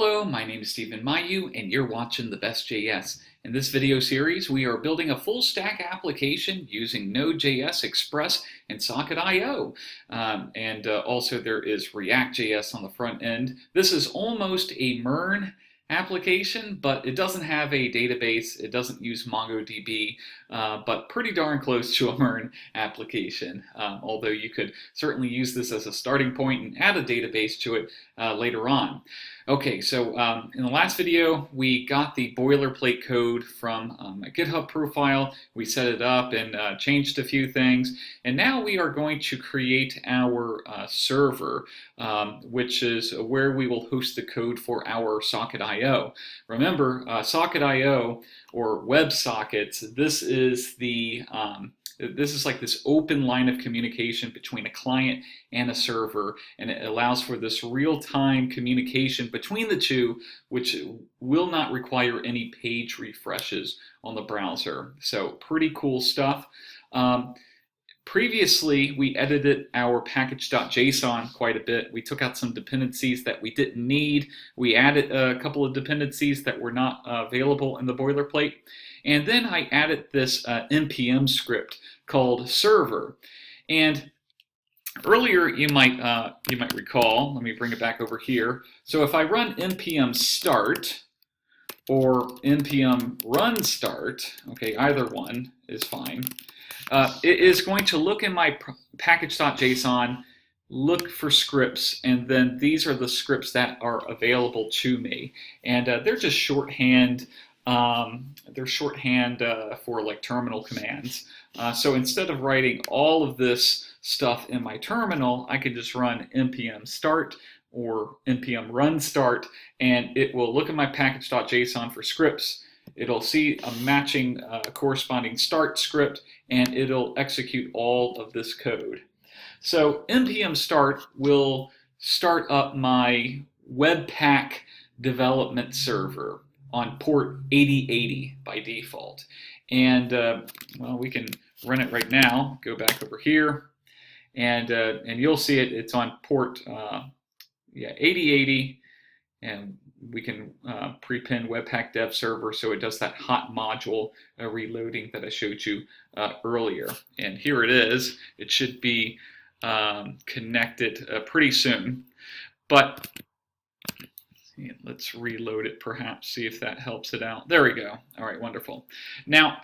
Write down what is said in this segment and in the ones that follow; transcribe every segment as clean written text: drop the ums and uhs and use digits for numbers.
Hello, my name is Stephen Mayeux, and you're watching The Best JS. In this video series, we are building a full stack application using Node.js, Express, and Socket.io. Also there is React.js on the front end. This is almost a MERN application, but it doesn't have a database. It doesn't use MongoDB, but pretty darn close to a MERN application. Although you could certainly use this as a starting point and add a database to it later on. Okay, so in the last video, we got the boilerplate code from a GitHub profile. We set it up and changed a few things. And now we are going to create our server, which is where we will host the code for our Socket.io. Remember, Socket.io or WebSockets, this is like this open line of communication between a client and a server, and it allows for this real-time communication between the two, which will not require any page refreshes on the browser. So pretty cool stuff. Previously, we edited our package.json quite a bit. We took out some dependencies that we didn't need. We added a couple of dependencies that were not available in the boilerplate. And then I added this npm script called server. And earlier you might recall, let me bring it back over here. So if I run npm start or npm run start, okay, either one is fine. It is going to look in my package.json, look for scripts, and then these are the scripts that are available to me. And they're just shorthand. They're shorthand for like terminal commands. So instead of writing all of this stuff in my terminal, I could just run npm start or npm run start, and it will look at my package.json for scripts. It'll see a matching corresponding start script, and it'll execute all of this code. So npm start will start up my Webpack development server on port 8080 by default. And well, we can run it right now. Go back over here, and you'll see it. It's on port 8080, and we can prepend Webpack dev server, so it does that hot module reloading that I showed you earlier. And here it is. It should be connected pretty soon. But let's reload it, perhaps, see if that helps it out. There we go. All right, wonderful. Now,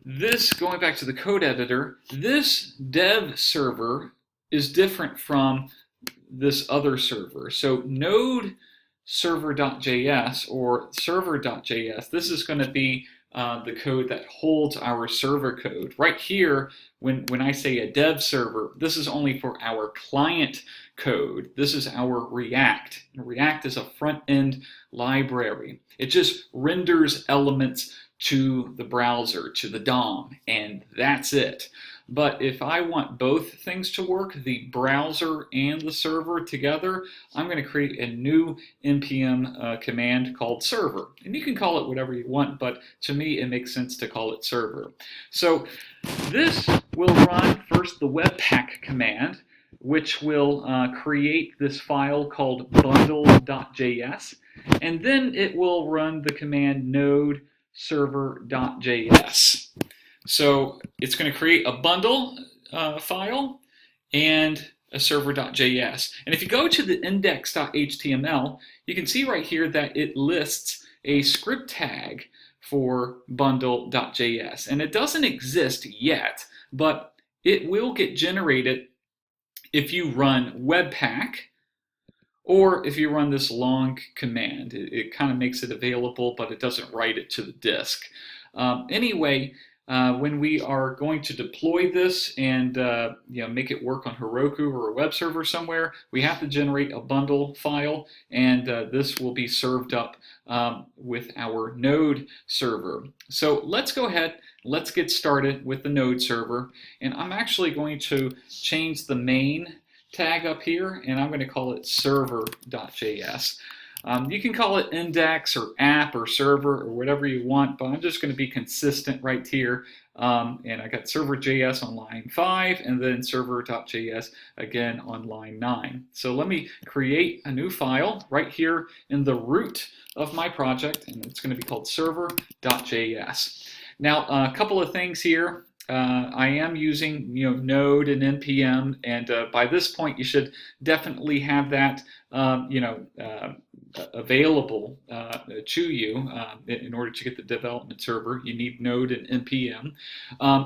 this, going back to the code editor, this dev server is different from this other server. So node server.js or server.js, this is going to be the code that holds our server code. Right here, when I say a dev server, this is only for our client code. This is our React. React is a front-end library. It just renders elements to the browser, to the DOM, and that's it. But if I want both things to work, the browser and the server together, I'm going to create a new npm command called server. And you can call it whatever you want, but to me it makes sense to call it server. So this will run first the Webpack command, which will create this file called bundle.js, and then it will run the command node server.js. So it's going to create a bundle file and a server.js. And if you go to the index.html, you can see right here that it lists a script tag for bundle.js. And it doesn't exist yet, but it will get generated if you run Webpack, or if you run this long command. It kind of makes it available, but it doesn't write it to the disk. Anyway, when we are going to deploy this and make it work on Heroku or a web server somewhere, we have to generate a bundle file, and this will be served up with our node server. So let's go ahead, let's get started with the node server, and I'm actually going to change the main tag up here, and I'm going to call it server.js. You can call it index or app or server or whatever you want, but I'm just going to be consistent right here. And I got server.js on line 5 and then server.js again on line 9. So let me create a new file right here in the root of my project, and it's going to be called server.js. Now, a couple of things here. I am using Node and npm, and by this point you should definitely have that available to you in order to get the development server. You need Node and npm.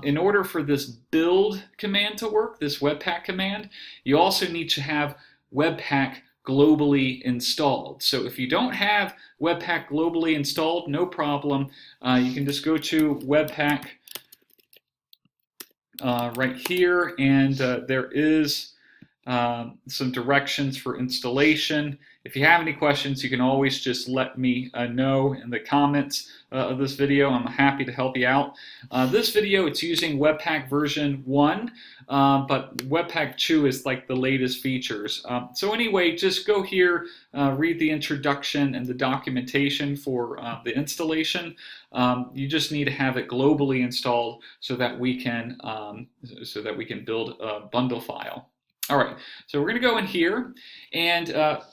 In order for this build command to work, this webpack command, you also need to have webpack globally installed. So if you don't have webpack globally installed, no problem. You can just go to webpack right here, and there is some directions for installation. If you have any questions, you can always just let me know in the comments of this video. I'm happy to help you out. This video, it's using Webpack version 1, but Webpack 2 is like the latest features. So anyway, just go here, read the introduction and the documentation for the installation. You just need to have it globally installed so that we can build a bundle file. All right, so we're going to go in here, and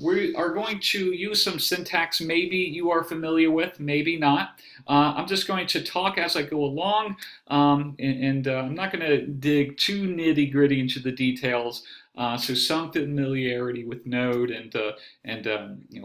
we are going to use some syntax maybe you are familiar with, maybe not. I'm just going to talk as I go along, and I'm not going to dig too nitty-gritty into the details. So some familiarity with Node and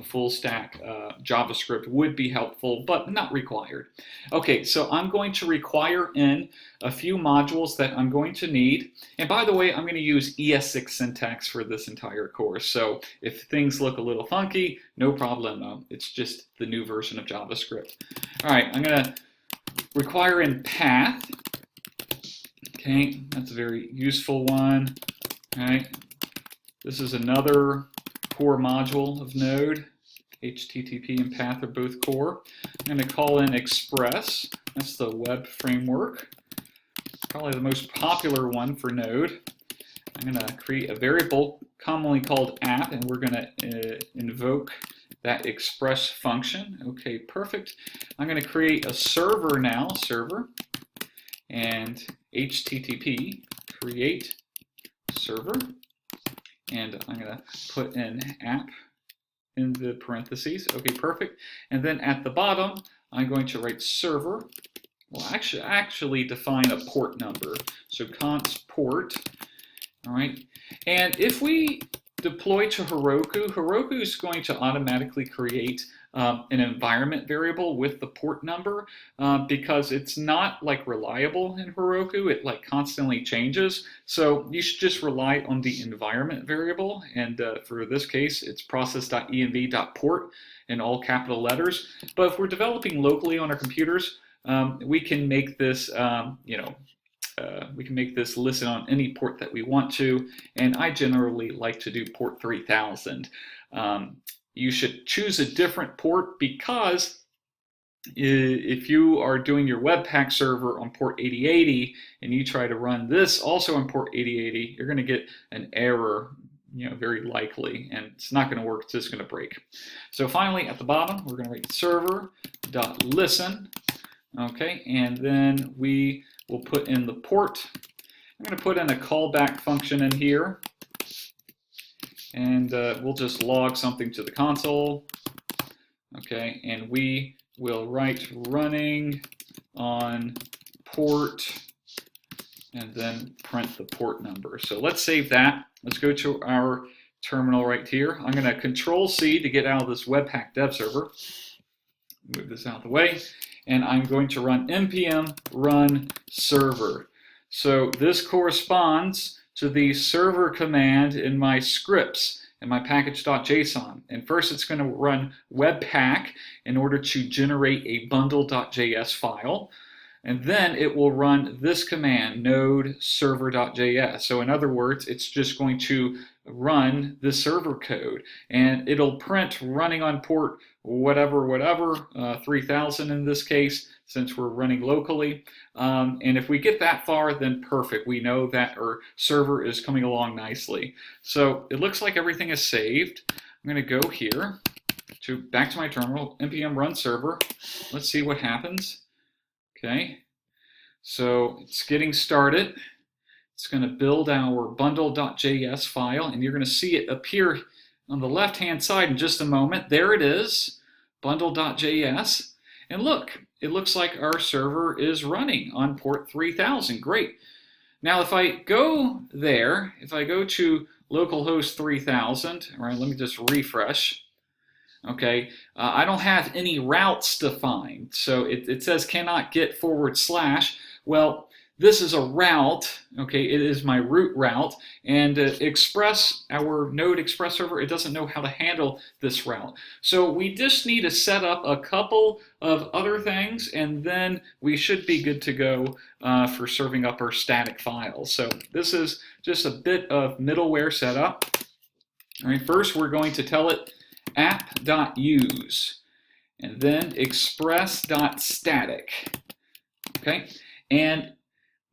full stack JavaScript would be helpful, but not required. Okay, so I'm going to require in a few modules that I'm going to need. And by the way, I'm going to use ES6 syntax for this entire course. So if things look a little funky, no problemo. It's just the new version of JavaScript. All right, I'm going to require in path. Okay, that's a very useful one. All right, this is another core module of Node. HTTP and path are both core. I'm going to call in Express. That's the web framework. Probably the most popular one for Node. I'm going to create a variable commonly called app, and we're going to invoke that express function. Okay, perfect. I'm going to create a server now, server, and HTTP, create server, and I'm going to put in app in the parentheses. Okay, perfect. And then at the bottom, I'm going to write server. Well, actually define a port number. So const port. All right. And if we deploy to Heroku, Heroku is going to automatically create an environment variable with the port number because it's not like reliable in Heroku. It like constantly changes. So you should just rely on the environment variable. And for this case, it's process.env.port in all capital letters. But if we're developing locally on our computers, we can make this, we can make this listen on any port that we want to, and I generally like to do port 3000. You should choose a different port because if you are doing your Webpack server on port 8080 and you try to run this also on port 8080, you're going to get an error, very likely, and it's not going to work. It's just going to break. So finally, at the bottom, we're going to write server.listen. Okay, and then we will put in the port. I'm going to put in a callback function in here, and we'll just log something to the console. Okay, and we will write running on port, and then print the port number. So let's save that. Let's go to our terminal right here. I'm going to Control-C to get out of this Webpack dev server. Move this out of the way. And I'm going to run npm run server. So this corresponds to the server command in my scripts in my package.json. And first it's going to run webpack in order to generate a bundle.js file. And then it will run this command, node server.js. So in other words, it's just going to run the server code, and it'll print running on port whatever, 3000 in this case, since we're running locally. And if we get that far, then perfect. We know that our server is coming along nicely. So it looks like everything is saved. I'm going to go here back to my terminal, npm run server. Let's see what happens. Okay, so it's getting started. It's going to build our bundle.js file, and you're going to see it appear on the left-hand side in just a moment. There it is, bundle.js. And look, it looks like our server is running on port 3000. Great. Now, if I go there, if I go to localhost 3000, all right, let me just refresh. Okay, I don't have any routes defined, so it says cannot get /. Well, this is a route, okay, it is my root route, and our Node Express server, it doesn't know how to handle this route. So we just need to set up a couple of other things, and then we should be good to go for serving up our static files. So this is just a bit of middleware setup. All right, first we're going to tell it app.use, and then express.static, okay, and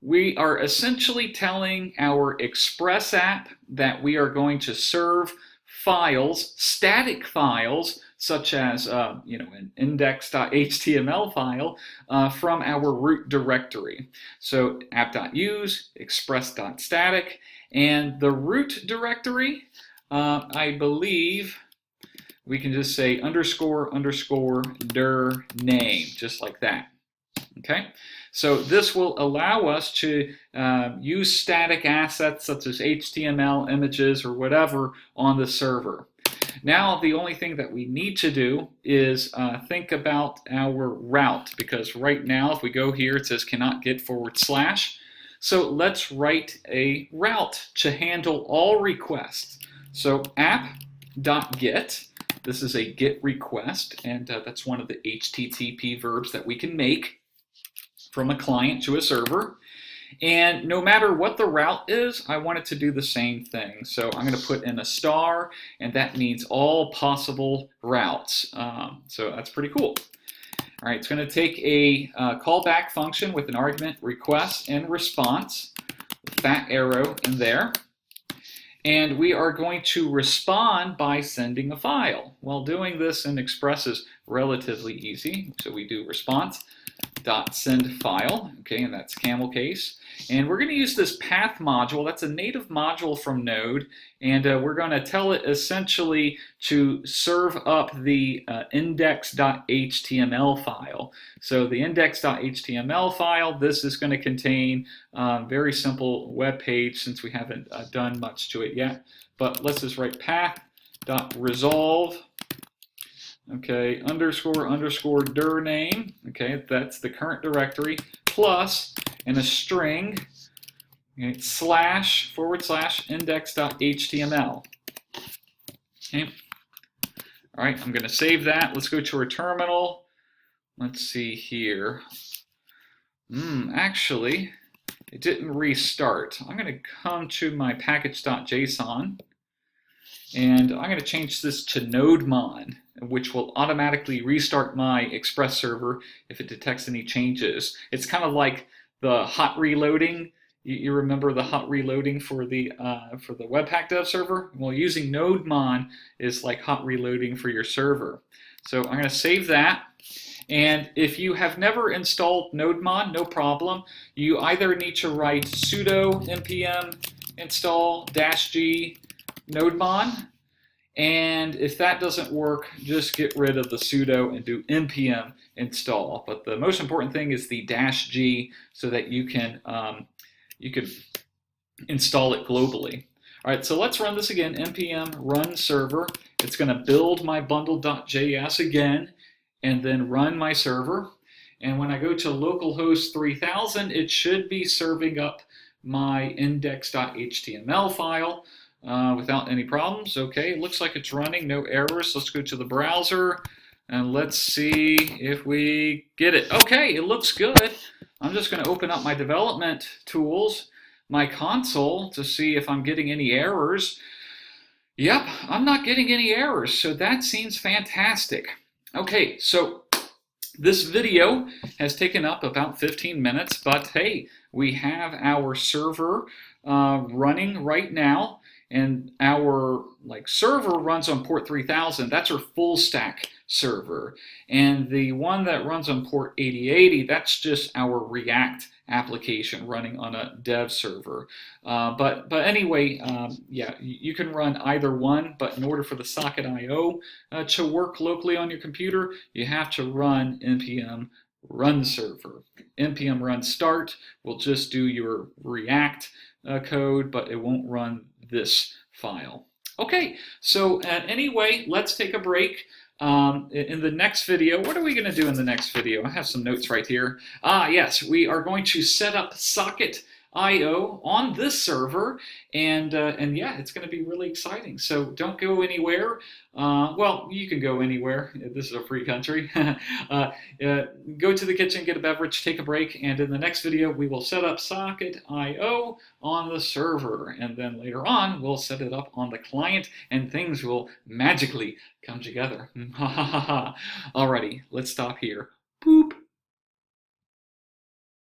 we are essentially telling our Express app that we are going to serve files, static files, such as an index.html file from our root directory. So app.use, express.static, and the root directory, I believe we can just say __dir name, just like that. Okay, so this will allow us to use static assets such as HTML, images, or whatever on the server. Now, the only thing that we need to do is think about our route, because right now, if we go here, it says cannot get /. So let's write a route to handle all requests. So app.get, this is a GET request, and that's one of the HTTP verbs that we can make from a client to a server. And no matter what the route is, I want it to do the same thing. So I'm going to put in a star, and that means all possible routes. So that's pretty cool. All right, it's going to take a callback function with an argument request and response, fat arrow in there. And we are going to respond by sending a file. Well, doing this in Express is relatively easy. So we do response.send file, okay, and that's camel case. And we're going to use this path module. That's a native module from Node, and we're going to tell it essentially to serve up the index.html file. So the index.html file, this is going to contain a very simple web page, since we haven't done much to it yet. But let's just write path.resolve, okay, __dir name, okay, that's the current directory, plus, and a string, okay, / index.html. Okay. All right, I'm going to save that. Let's go to our terminal. Let's see here. Actually, it didn't restart. I'm going to come to my package.json, and I'm going to change this to nodemon, which will automatically restart my Express server if it detects any changes. It's kind of like the hot reloading. You remember the hot reloading for the Webpack dev server? Well, using nodemon is like hot reloading for your server. So I'm going to save that. And if you have never installed nodemon, no problem. You either need to write sudo npm install -g nodemon, and if that doesn't work, just get rid of the sudo and do npm install. But the most important thing is the -g, so that you can install it globally. All right, so let's run this again. Npm Run Server. It's going to build my bundle.js again, and then run my server. And when I go to localhost 3000, it should be serving up my index.html file without any problems. Okay, it looks like it's running, no errors. Let's go to the browser, and let's see if we get it. Okay, it looks good. I'm just going to open up my development tools, my console, to see if I'm getting any errors. Yep, I'm not getting any errors, so that seems fantastic. Okay, so this video has taken up about 15 minutes, but hey, we have our server running right now, and our server runs on port 3000. That's our full stack server. And the one that runs on port 8080, that's just our React application running on a dev server. But anyway, yeah, you can run either one, but in order for the socket IO to work locally on your computer, you have to run npm run server. Npm run start will just do your React code, but it won't run this file. Okay, so anyway, let's take a break. In the next video, what are we going to do in the next video? I have some notes right here. Yes, we are going to set up socket IO on this server, and yeah, it's going to be really exciting. So don't go anywhere. Well, you can go anywhere. This is a free country. Go to the kitchen, get a beverage, take a break, and in the next video, we will set up socket IO on the server, and then later on, we'll set it up on the client, and things will magically come together. Alrighty, let's stop here. Boop.